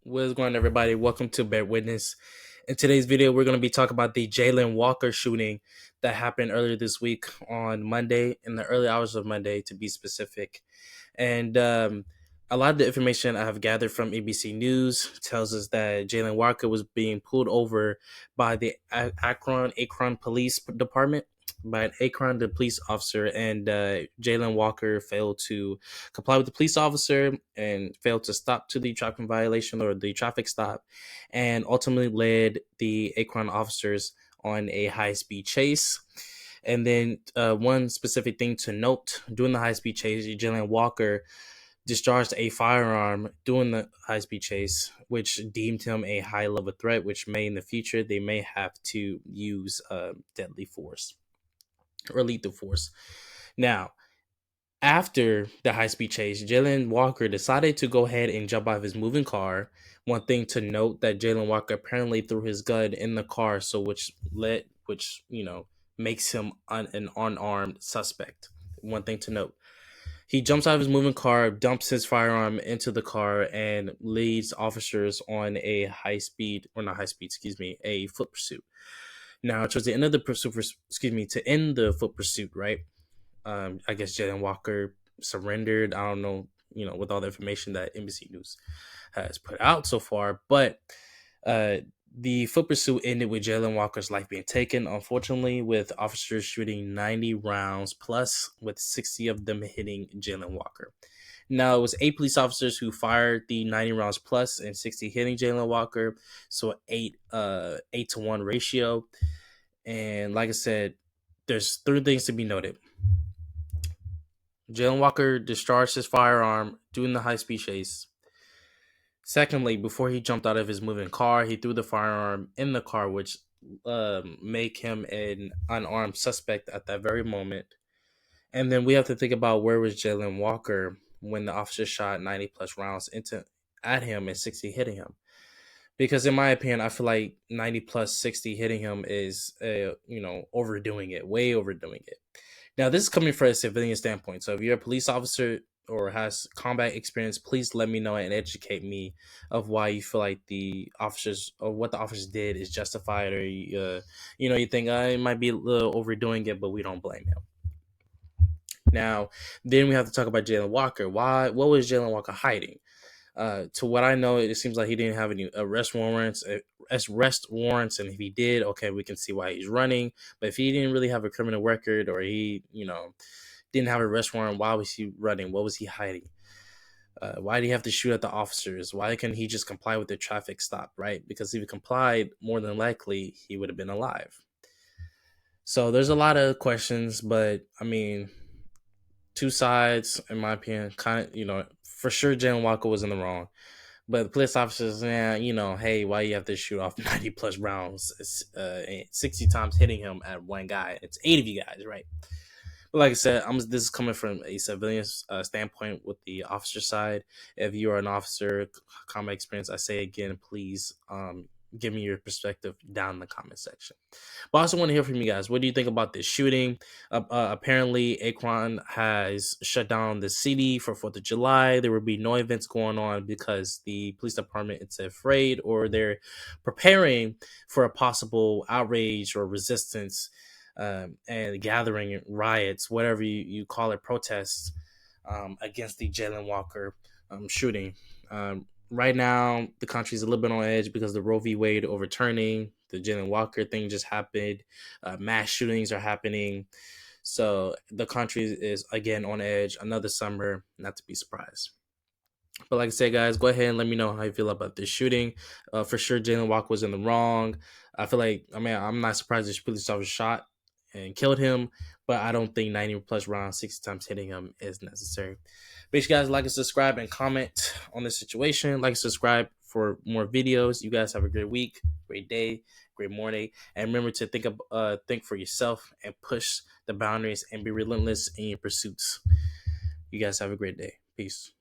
What's going on, everybody? Welcome to Bear Witness. In today's video, we're going to be talking about the Jayland Walker shooting that happened earlier this week on Monday, in the early hours of Monday, to be specific. And a lot of the information I have gathered from ABC News tells us that Jayland Walker was being pulled over by the Akron Police Department, by an Akron, the police officer, and Jayland Walker failed to comply with the police officer and failed to stop to the traffic violation or the traffic stop, and ultimately led the Akron officers on a high-speed chase. And then one specific thing to note, during the high-speed chase, Jayland Walker discharged a firearm during the high-speed chase, which deemed him a high-level threat, which may in the future they may have to use deadly force or lethal force. Now, after the high-speed chase, Jayland Walker decided to go ahead and jump out of his moving car. One thing to note, that Jayland Walker apparently threw his gun in the car, so which makes him an unarmed suspect. One thing to note. He jumps out of his moving car, dumps his firearm into the car, and leads officers on a a foot pursuit. Now, towards the end of the pursuit, to end the foot pursuit, right? I guess Jayland Walker surrendered. I don't know, with all the information that NBC News has put out so far, but the foot pursuit ended with Jayland Walker's life being taken, unfortunately, with officers shooting 90 rounds plus, with 60 of them hitting Jayland Walker. Now, it was 8 police officers who fired the 90 rounds plus and 60 hitting Jayland Walker, so 8-to-1 ratio. And like I said, there's 3 things to be noted. Jayland Walker discharged his firearm during the high-speed chase. Secondly, before he jumped out of his moving car, he threw the firearm in the car, which make him an unarmed suspect at that very moment. And then we have to think about, where was Jayland Walker when the officer shot 90 plus rounds at him and 60 hitting him? Because in my opinion, I feel like 90 plus 60 hitting him is overdoing it, way overdoing it. Now, this is coming from a civilian standpoint. So if you're a police officer or has combat experience, please let me know and educate me of why you feel like the officers or what the officers did is justified, or you think it might be a little overdoing it, but we don't blame him. Now, then we have to talk about Jayland Walker. What was Jayland Walker hiding? To what I know, it seems like he didn't have any arrest warrants. And if he did, okay, we can see why he's running. But if he didn't really have a criminal record, or he, didn't have an arrest warrant, why was he running? What was he hiding? Why did he have to shoot at the officers? Why couldn't he just comply with the traffic stop, right? Because if he complied, more than likely, he would have been alive. So there's a lot of questions, but I mean, 2 sides, in my opinion, kind of, for sure Jayland Walker was in the wrong. But the police officers, hey, why you have to shoot off 90 plus rounds, 60 times hitting him at one guy? It's 8 of you guys, right? But like I said, this is coming from a civilian standpoint with the officer side. If you are an officer, combat experience, I say again, please give me your perspective down in the comment section. But I also want to hear from you guys. What do you think about this shooting? Apparently, Akron has shut down the city for 4th of July. There will be no events going on because the police department is afraid, or they're preparing for a possible outrage or resistance and gathering, riots, whatever you call it, protests against the Jayland Walker shooting. Right now, the country's a little bit on edge because the Roe v. Wade overturning, the Jayland Walker thing just happened. Mass shootings are happening. So the country is, again, on edge. Another summer, not to be surprised. But like I said, guys, go ahead and let me know how you feel about this shooting. For sure, Jayland Walker was in the wrong. I feel like, I'm not surprised this police officer shot and killed him, but I don't think 90 plus rounds, 60 times hitting him is necessary. Make sure you guys like and subscribe and comment on this situation. Like and subscribe for more videos. You guys have a great week, great day, great morning. And remember to think for yourself and push the boundaries and be relentless in your pursuits. You guys have a great day. Peace.